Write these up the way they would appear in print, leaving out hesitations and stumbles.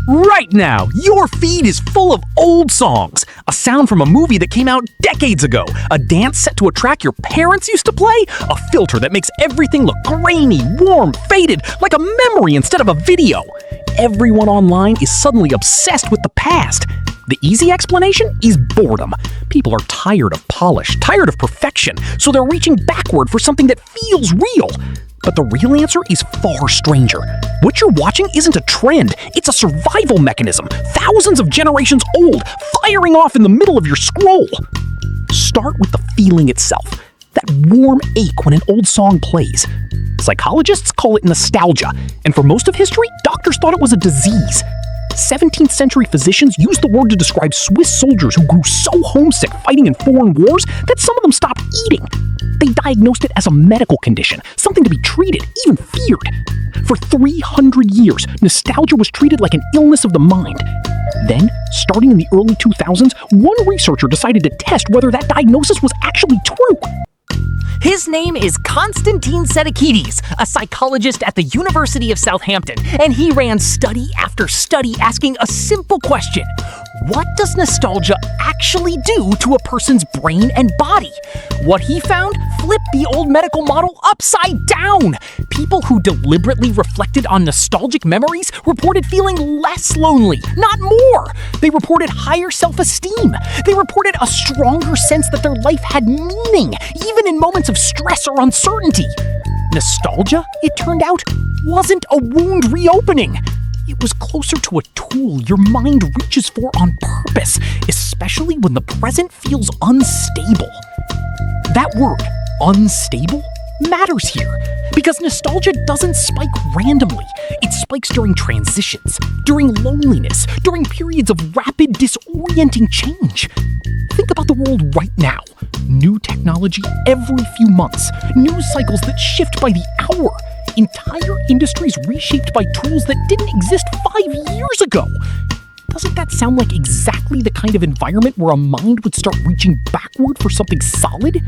Right now, your feed is full of old songs. A sound from a movie that came out decades ago. A dance set to a track your parents used to play. A filter that makes everything look grainy, warm, faded, like a memory instead of a video. Everyone online is suddenly obsessed with the past. The easy explanation is boredom. People are tired of polish, tired of perfection, so they're reaching backward for something that feels real. But the real answer is far stranger. What you're watching isn't a trend, it's a survival mechanism, thousands of generations old, firing off in the middle of your scroll. Start with the feeling itself, that warm ache when an old song plays. Psychologists call it nostalgia, and for most of history, doctors thought it was a disease. 17th century physicians used the word to describe Swiss soldiers who grew so homesick fighting in foreign wars that some of them stopped eating. They diagnosed it as a medical condition, something to be treated, even feared. For 300 years, nostalgia was treated like an illness of the mind. Then, starting in the early 2000s, one researcher decided to test whether that diagnosis was actually true. His name is Konstantin Sedekidis, a psychologist at the University of Southampton, and he ran study after study asking a simple question. What does nostalgia actually do to a person's brain and body? What he found flipped the old medical model upside down. People who deliberately reflected on nostalgic memories reported feeling less lonely, not more. They reported higher self-esteem. They reported a stronger sense that their life had meaning, even in moments of stress or uncertainty. Nostalgia, it turned out, wasn't a wound reopening. It was closer to a tool your mind reaches for on purpose, especially when the present feels unstable. That word, unstable, matters here, because nostalgia doesn't spike randomly. It spikes during transitions, during loneliness, during periods of rapid, disorienting change. Think about the world right now. New technology every few months, news cycles that shift by the hour, entire industries reshaped by tools that didn't exist 5 years ago. Doesn't that sound like exactly the kind of environment where a mind would start reaching backward for something solid?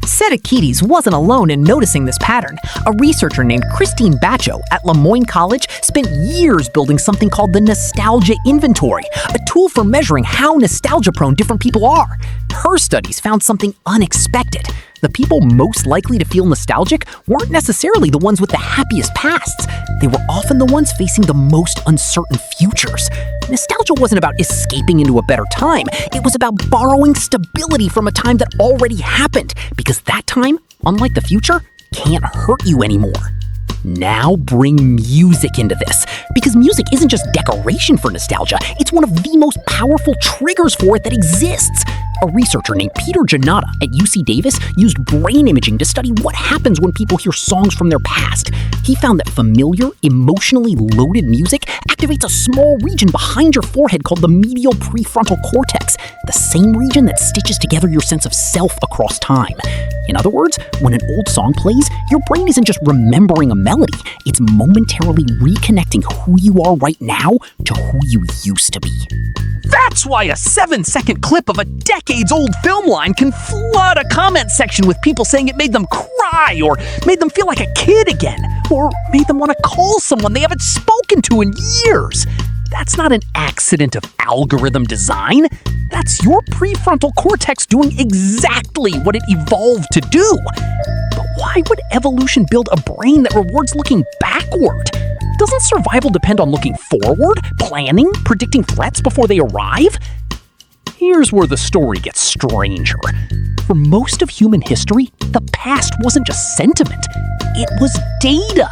Sedekidis wasn't alone in noticing this pattern. A researcher named Christine Bacho at Le Moyne College spent years building something called the Nostalgia Inventory, a tool for measuring how nostalgia-prone different people are. Her studies found something unexpected. The people most likely to feel nostalgic weren't necessarily the ones with the happiest pasts. They were often the ones facing the most uncertain futures. Nostalgia wasn't about escaping into a better time. It was about borrowing stability from a time that already happened, because that time, unlike the future, can't hurt you anymore. Now bring music into this, because music isn't just decoration for nostalgia, it's one of the most powerful triggers for it that exists. A researcher named Peter Janata at UC Davis used brain imaging to study what happens when people hear songs from their past. He found that familiar, emotionally loaded music activates a small region behind your forehead called the medial prefrontal cortex, the same region that stitches together your sense of self across time. In other words, when an old song plays, your brain isn't just remembering a melody, it's momentarily reconnecting who you are right now to who you used to be. That's why a 7-second clip of a decades-old film line can flood a comment section with people saying it made them cry, or made them feel like a kid again, or made them want to call someone they haven't spoken to in years. That's not an accident of algorithm design. That's your prefrontal cortex doing exactly what it evolved to do. But why would evolution build a brain that rewards looking backward? Doesn't survival depend on looking forward, planning, predicting threats before they arrive? Here's where the story gets stranger. For most of human history, the past wasn't just sentiment, it was data.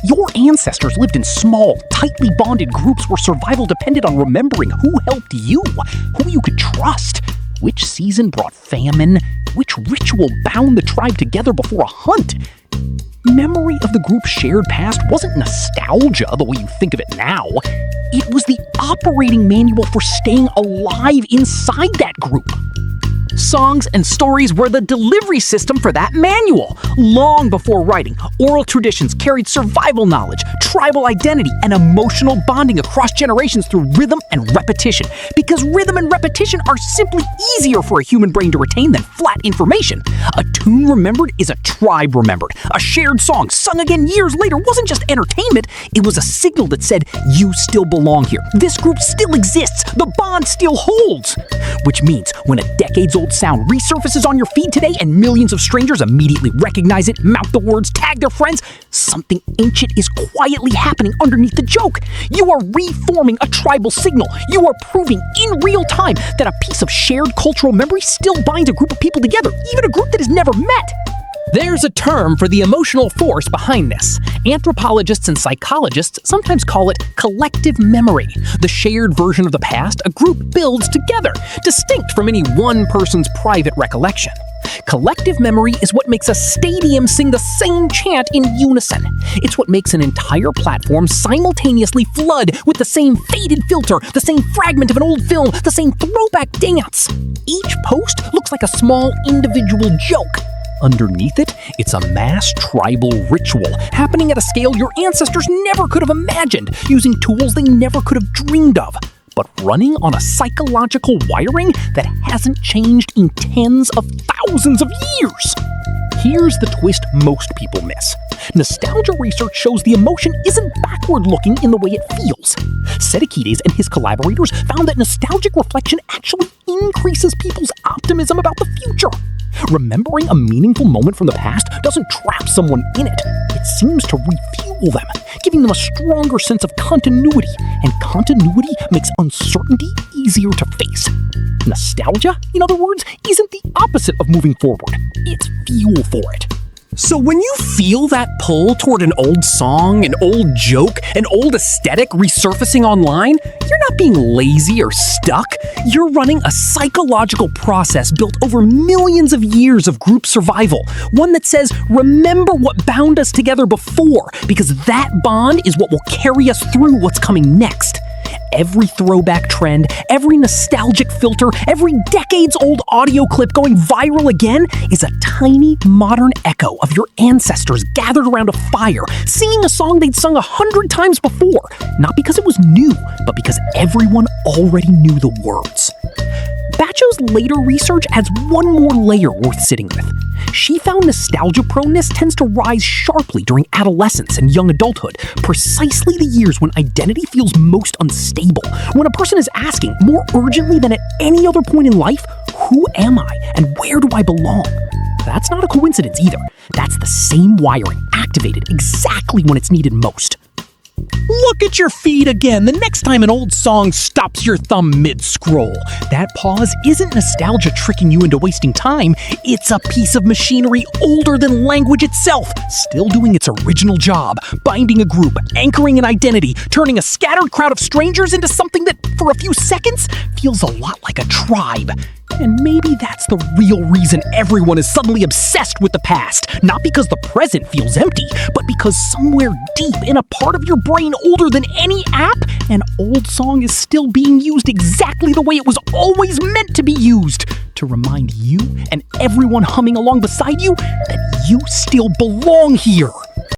Your ancestors lived in small, tightly bonded groups where survival depended on remembering who helped you, who you could trust, which season brought famine, which ritual bound the tribe together before a hunt. Memory of the group's shared past wasn't nostalgia the way you think of it now. It was the operating manual for staying alive inside that group. Songs and stories were the delivery system for that manual. Long before writing, oral traditions carried survival knowledge, tribal identity, and emotional bonding across generations through rhythm and repetition. Because rhythm and repetition are simply easier for a human brain to retain than flat information. A tune remembered is a tribe remembered. A shared song sung again years later wasn't just entertainment, it was a signal that said, you still belong here. This group still exists. The bond still holds. Which means when a decades-old sound resurfaces on your feed today and millions of strangers immediately recognize it, mouth the words, tag their friends, something ancient is quietly happening underneath the joke. You are reforming a tribal signal. You are proving in real time that a piece of shared cultural memory still binds a group of people together, even a group that has never met. There's a term for the emotional force behind this. Anthropologists and psychologists sometimes call it collective memory, the shared version of the past a group builds together, distinct from any one person's private recollection. Collective memory is what makes a stadium sing the same chant in unison. It's what makes an entire platform simultaneously flood with the same faded filter, the same fragment of an old film, the same throwback dance. Each post looks like a small individual joke. Underneath it, it's a mass tribal ritual happening at a scale your ancestors never could have imagined, using tools they never could have dreamed of, but running on a psychological wiring that hasn't changed in tens of thousands of years. Here's the twist most people miss. Nostalgia research shows the emotion isn't backward-looking in the way it feels. Setakides and his collaborators found that nostalgic reflection actually increases people's optimism about the future. Remembering a meaningful moment from the past doesn't trap someone in it. It seems to refuel them, giving them a stronger sense of continuity, and continuity makes uncertainty easier to face. Nostalgia, in other words, isn't the opposite of moving forward. It's fuel for it. So when you feel that pull toward an old song, an old joke, an old aesthetic resurfacing online, you're not being lazy or stuck. You're running a psychological process built over millions of years of group survival. One that says, remember what bound us together before, because that bond is what will carry us through what's coming next. Every throwback trend, every nostalgic filter, every decades-old audio clip going viral again is a tiny modern echo of your ancestors gathered around a fire, singing a song they'd sung 100 times before, not because it was new, but because everyone already knew the words. Bacho's later research adds one more layer worth sitting with. She found nostalgia proneness tends to rise sharply during adolescence and young adulthood, precisely the years when identity feels most unstable, when a person is asking, more urgently than at any other point in life, who am I and where do I belong? That's not a coincidence either. That's the same wiring activated exactly when it's needed most. Look at your feed again the next time an old song stops your thumb mid-scroll. That pause isn't nostalgia tricking you into wasting time. It's a piece of machinery older than language itself, still doing its original job, binding a group, anchoring an identity, turning a scattered crowd of strangers into something that, for a few seconds, feels a lot like a tribe. And maybe that's the real reason everyone is suddenly obsessed with the past. Not because the present feels empty, but because somewhere deep in a part of your brain older than any app, an old song is still being used exactly the way it was always meant to be used. To remind you and everyone humming along beside you that you still belong here.